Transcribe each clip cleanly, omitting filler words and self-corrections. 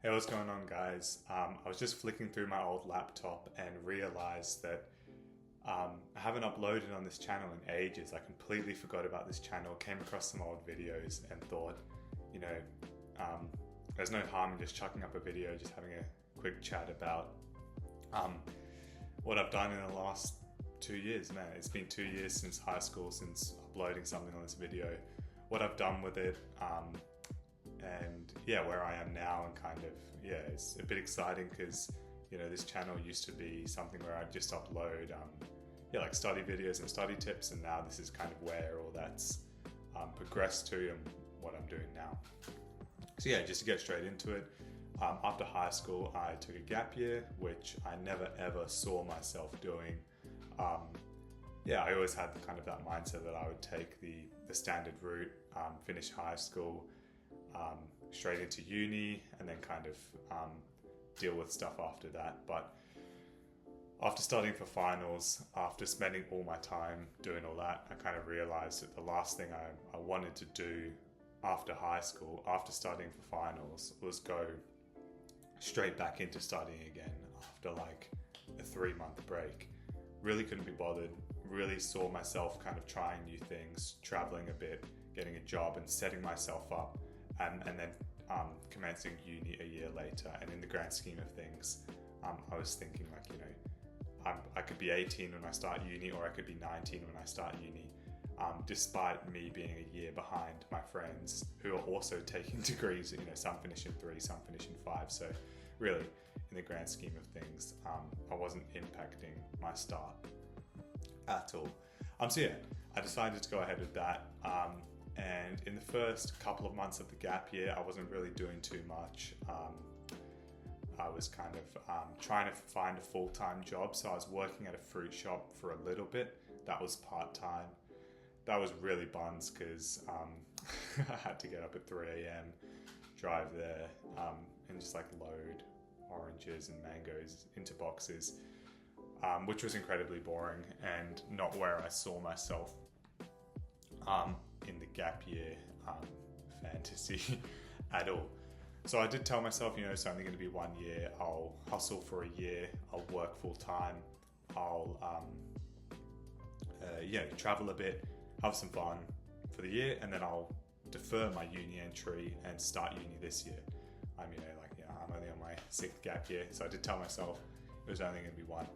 Hey, what's going on, guys? I was just flicking through my old laptop and realized that I haven't uploaded on this channel in ages. I completely forgot about this channel, came across some old videos and thought, you know, um, there's no harm in just chucking up a video, just having a quick chat about what I've done in the last 2 years. Man, it's been 2 years since high school, since uploading something on this video, what I've done with it, and yeah, where I am now, and kind of, yeah, it's a bit exciting because, you know, this channel used to be something where I'd just upload, like study videos and study tips, and now this is kind of where all that's progressed to and what I'm doing now. So yeah, just to get straight into it, after high school, I took a gap year, which I never ever saw myself doing. I always had kind of that mindset that I would take the standard route, finish high school, straight into uni, and then kind of deal with stuff after that. But after studying for finals, after spending all my time doing all that, I kind of realized that the last thing I wanted to do after high school, after studying for finals, was go straight back into studying again after like a 3-month break. Really couldn't be bothered, really saw myself kind of trying new things, traveling a bit, getting a job and setting myself up, and then commencing uni a year later. And in the grand scheme of things, I was thinking, like, you know, I could be 18 when I start uni, or I could be 19 when I start uni, despite me being a year behind my friends who are also taking degrees. You know, some finish in 3, some finish in 5. So really, in the grand scheme of things, I wasn't impacting my start at all. So yeah, I decided to go ahead with that. And in the first couple of months of the gap year, I wasn't really doing too much. I was kind of trying to find a full-time job. So I was working at a fruit shop for a little bit. That was part-time. That was really buns because I had to get up at 3 a.m, drive there, and just like load oranges and mangoes into boxes, which was incredibly boring and not where I saw myself in the gap year fantasy at all. So I did tell myself, you know, it's only going to be 1 year. I'll hustle for a year. I'll work full time. I'll travel a bit, have some fun for the year, and then I'll defer my uni entry and start uni this year. I'm only on my 6th gap year, so I did tell myself it was only going to be one.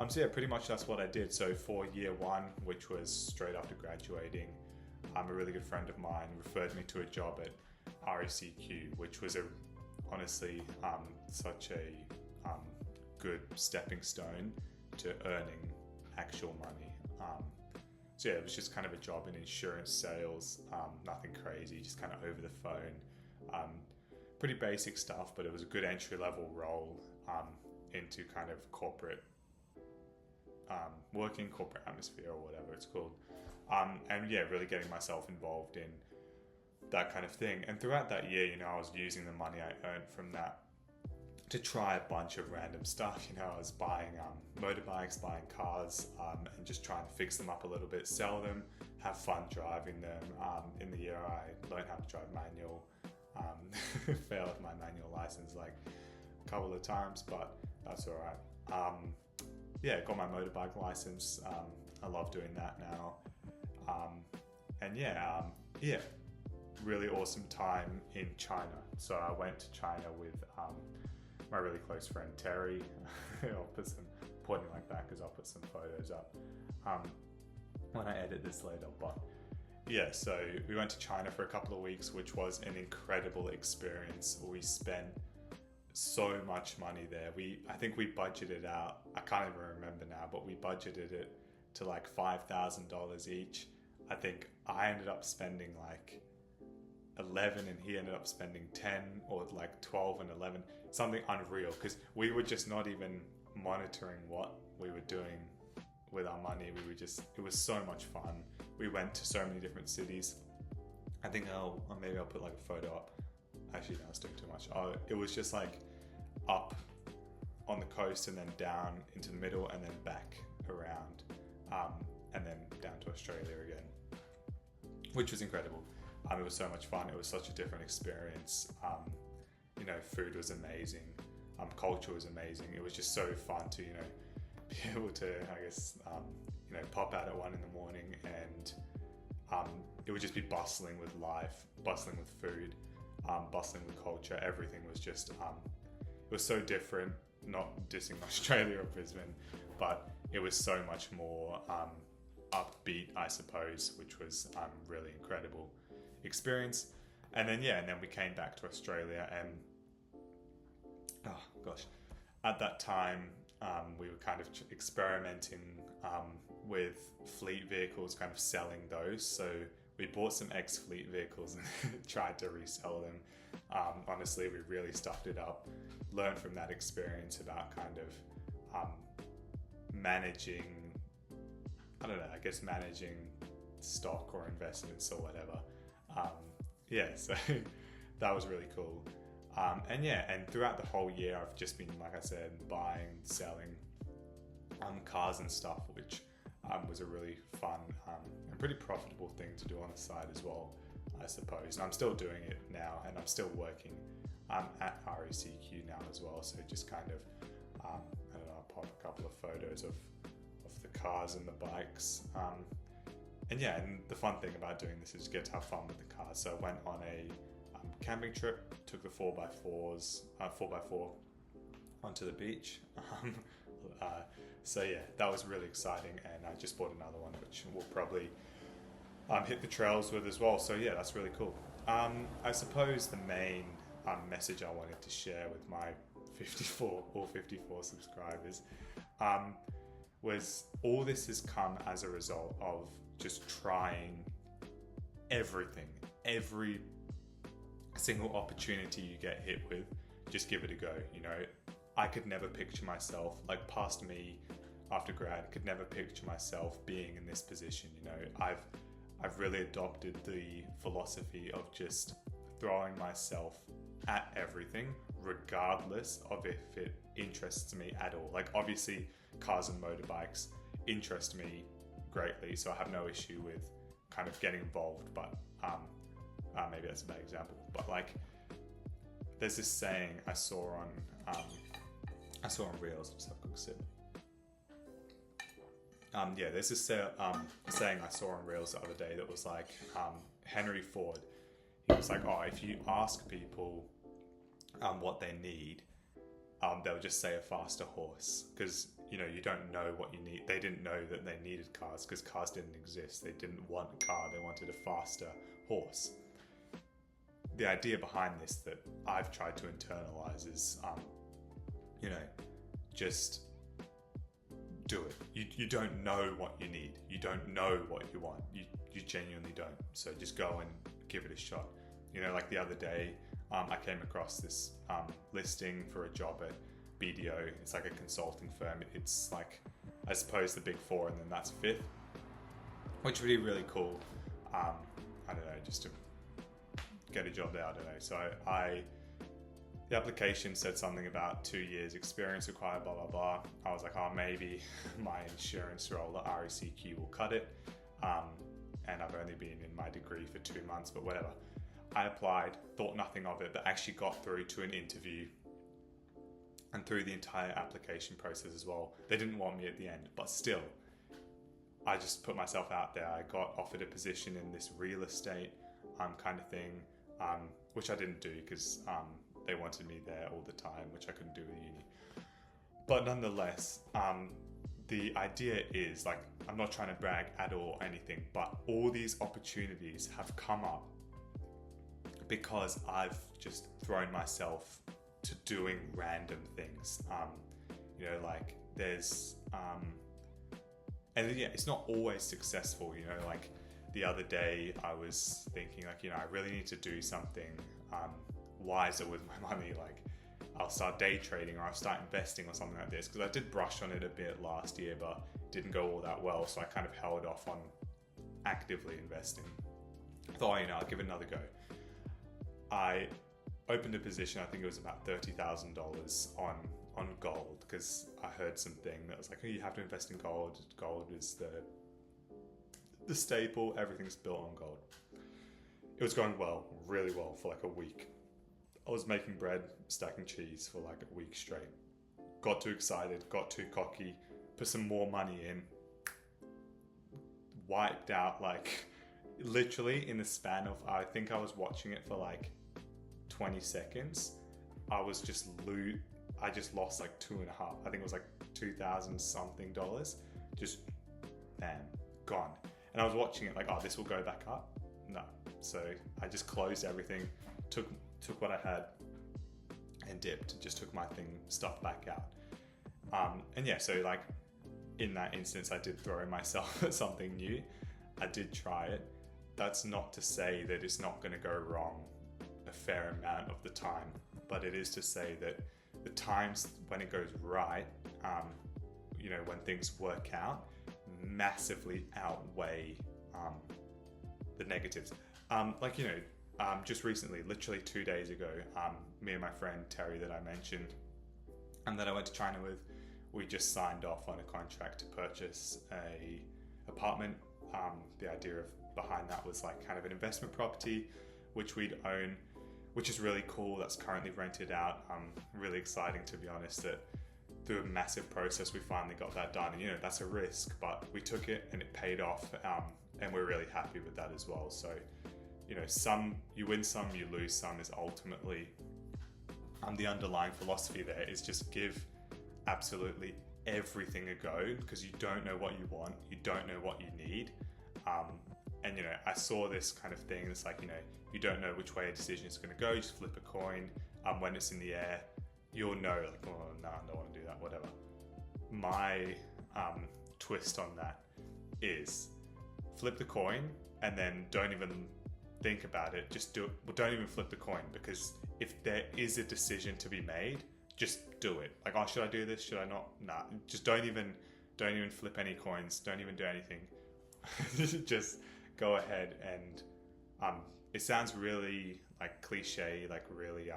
So yeah, pretty much that's what I did. So for year 1, which was straight after graduating, a really good friend of mine referred me to a job at RACQ, which was honestly such a good stepping stone to earning actual money. So yeah, it was just kind of a job in insurance sales, nothing crazy, just kind of over the phone. Pretty basic stuff, but it was a good entry-level role into kind of corporate working, corporate atmosphere, or whatever it's called. And yeah, really getting myself involved in that kind of thing. And throughout that year, you know, I was using the money I earned from that to try a bunch of random stuff. You know, I was buying motorbikes, buying cars, and just trying to fix them up a little bit, sell them, have fun driving them. In the year, I learned how to drive manual. Failed my manual license like a couple of times, but that's all right. Got my motorbike license. I love doing that now. Really awesome time in China. So I went to China with my really close friend Terry. I'll put some pointing like that because I'll put some photos up when I edit this later. But yeah, so we went to China for a couple of weeks, which was an incredible experience. We spent so much money there. I think we budgeted out, I can't even remember now, but we budgeted it to like $5,000 each. I think I ended up spending like 11 and he ended up spending 10, or like 12 and 11, something unreal, because we were just not even monitoring what we were doing with our money. It was so much fun. We went to so many different cities. I think maybe I'll put like a photo up. Actually, no, it's doing too much. It was just like up on the coast and then down into the middle and then back around, and then down to Australia again, which was incredible. It was so much fun. It was such a different experience. food was amazing, culture was amazing. It was just so fun to be able to, I guess, pop out at 1 a.m. and it would just be bustling with life, bustling with food, bustling with culture. Everything was just it was so different. Not dissing Australia or Brisbane, but it was so much more upbeat, I suppose, which was really incredible experience. And then we came back to Australia, and at that time we were kind of experimenting with fleet vehicles, kind of selling those. So we bought some ex-fleet vehicles and tried to resell them. Honestly, we really stuffed it up. Learned from that experience about kind of managing stock or investments or whatever. So that was really cool. And throughout the whole year, I've just been, like I said, buying, selling cars and stuff, which was a really fun and pretty profitable thing to do on the side as well, I suppose. And I'm still doing it now, and I'm still working at RACQ now as well. So just kind of, I'll pop a couple of photos of the cars and the bikes. And the fun thing about doing this is get to have fun with the cars. So I went on a camping trip, took the 4x4 onto the beach. That was really exciting, and I just bought another one, which we'll probably hit the trails with as well. So that's really cool. I suppose the main message I wanted to share with my 54 subscribers was all this has come as a result of just trying everything. Every single opportunity you get hit with, just give it a go. I could never picture myself, like past me after grad, could never picture myself being in this position. I've really adopted the philosophy of just throwing myself at everything, regardless of if it interests me at all. Like, obviously, cars and motorbikes interest me greatly, so I have no issue with kind of getting involved, but maybe that's a bad example. But like, there's this saying I saw on Reels. Just have a quick sip. There's this saying I saw on Reels the other day that was like, Henry Ford. He was like, if you ask people what they need, they'll just say a faster horse, because you don't know what you need. They didn't know that they needed cars because cars didn't exist. They didn't want a car, they wanted a faster horse. The idea behind this that I've tried to internalize is, just do it. You don't know what you need. You don't know what you want. You genuinely don't. So just go and give it a shot. Like the other day, I came across this listing for a job at BDO. It's like a consulting firm. It's like, I suppose, the big four, and then that's fifth, which would be really cool. I don't know, just to get a job there. I don't know. So the application said something about 2 years experience required, blah, blah, blah. I was like, maybe my insurance role at RACQ will cut it. And I've only been in my degree for 2 months, but whatever. I applied, thought nothing of it, but actually got through to an interview and through the entire application process as well. They didn't want me at the end, but still, I just put myself out there. I got offered a position in this real estate kind of thing, which I didn't do because they wanted me there all the time, which I couldn't do with uni. But nonetheless, the idea is, like, I'm not trying to brag at all or anything, but all these opportunities have come up because I've just thrown myself to doing random things. Like there's, and yeah, it's not always successful, like the other day I was thinking like, I really need to do something wiser with my money. Like I'll start day trading or I'll start investing or something like this, because I did brush on it a bit last year, but didn't go all that well. So I kind of held off on actively investing. I thought, I'll give it another go. I opened a position, I think it was about $30,000 on gold, because I heard something that was like, you have to invest in gold. Gold is the staple. Everything's built on gold. It was going well, really well, for like a week. I was making bread, stacking cheese for like a week straight. Got too excited, got too cocky, put some more money in, wiped out like literally in the span of, I think I was watching it for like 20 seconds. I just lost like two and a half. I think it was like $2,000 something. Just bam, gone. And I was watching it like, oh, this will go back up. No. So I just closed everything, took what I had and dipped, just took my stuff back out. And yeah, so like in that instance, I did throw myself at something new. I did try it. That's not to say that it's not going to go wrong a fair amount of the time, but it is to say that the times when it goes right, when things work out, massively outweigh the negatives. Just recently, literally 2 days ago, me and my friend Terry that I mentioned, and that I went to China with, we just signed off on a contract to purchase a apartment. The idea behind that was like kind of an investment property, which we'd own, which is really cool. That's currently rented out. Really exciting, to be honest, that through a massive process, we finally got that done. And, that's a risk, but we took it and it paid off. And we're really happy with that as well. So, some, you win some, you lose some is ultimately the underlying philosophy there is just give absolutely everything a go, because you don't know what you want, you don't know what you need. And I saw this kind of thing. It's like, you don't know which way a decision is going to go. You just flip a coin. When it's in the air, you'll know, like, oh, no, I don't want to do that, whatever. My twist on that is flip the coin and then don't even think about it. Just do it. Well, don't even flip the coin, because if there is a decision to be made, just do it. Like, oh, should I do this? Should I not? Nah, just don't even flip any coins. Don't even do anything. Just go ahead and it sounds really like cliche, like really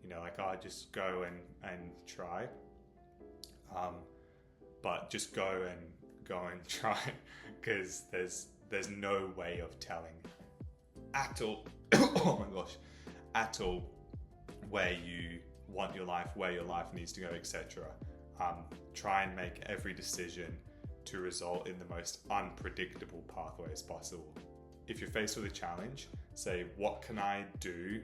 like, oh, just go and try, but just go and try, because there's no way of telling at all oh my gosh, at all where you want your life, where your life needs to go, etc. Try and make every decision to result in the most unpredictable pathways possible. If you're faced with a challenge, say, what can I do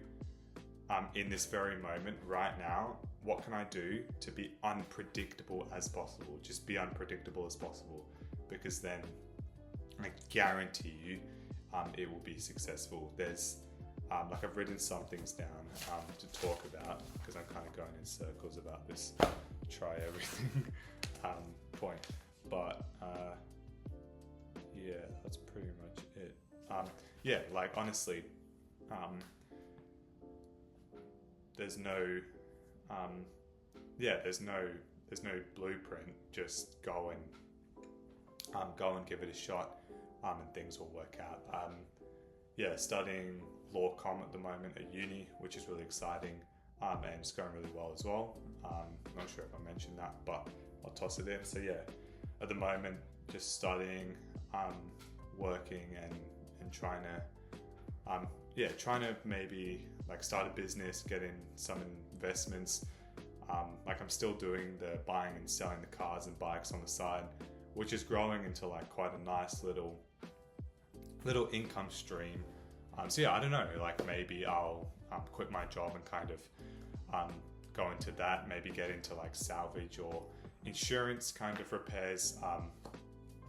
in this very moment right now? What can I do to be unpredictable as possible? Just be unpredictable as possible, because then I guarantee you it will be successful. There's I've written some things down to talk about, because I'm kind of going in circles about this try everything point. But yeah, that's pretty much it. Like, honestly, there's no there's no blueprint. Just go and give it a shot, and things will work out. Studying law comm at the moment at uni, which is really exciting, and it's going really well as well. Not sure if I mentioned that, but I'll toss it in. So yeah, at the moment, just studying, working, and trying to maybe like start a business, get in some investments. Like, I'm still doing the buying and selling the cars and bikes on the side, which is growing into like quite a nice little income stream. So yeah, I don't know, like maybe I'll quit my job and kind of go into that, maybe get into like salvage or insurance kind of repairs.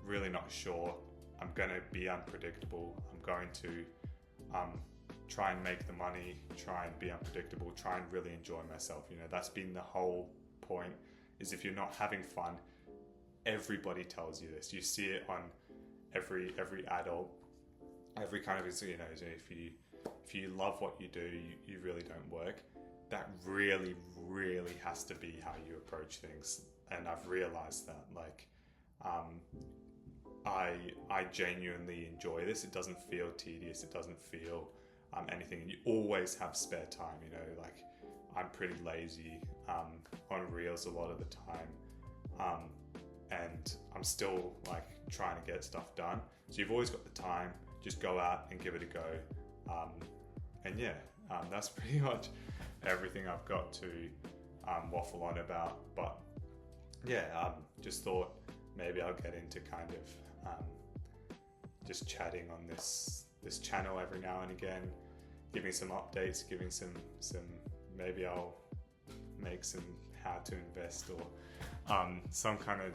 Really not sure. I'm going to be unpredictable. I'm going to try and make the money, try and be unpredictable, try and really enjoy myself. That's been the whole point, is if you're not having fun, everybody tells you this. You see it on every adult, every kind of, if you love what you do, you really don't work. That really, really has to be how you approach things. And I've realized that, like, I genuinely enjoy this. It doesn't feel tedious. It doesn't feel anything. And you always have spare time, like, I'm pretty lazy on Reels a lot of the time. And I'm still like trying to get stuff done. So you've always got the time. Just go out and give it a go. And yeah, that's pretty much everything I've got to waffle on about. But yeah, just thought maybe I'll get into kind of just chatting on this channel every now and again, giving some updates, giving some maybe I'll make some how to invest or some kind of,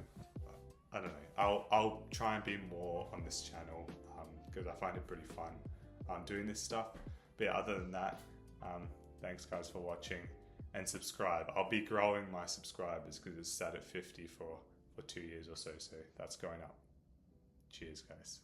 I don't know, I'll try and be more on this channel because I find it pretty fun doing this stuff. But yeah, other than that, thanks guys for watching, and subscribe. I'll be growing my subscribers because it's sat at 50 for 2 years or so, so that's going up. Cheers guys.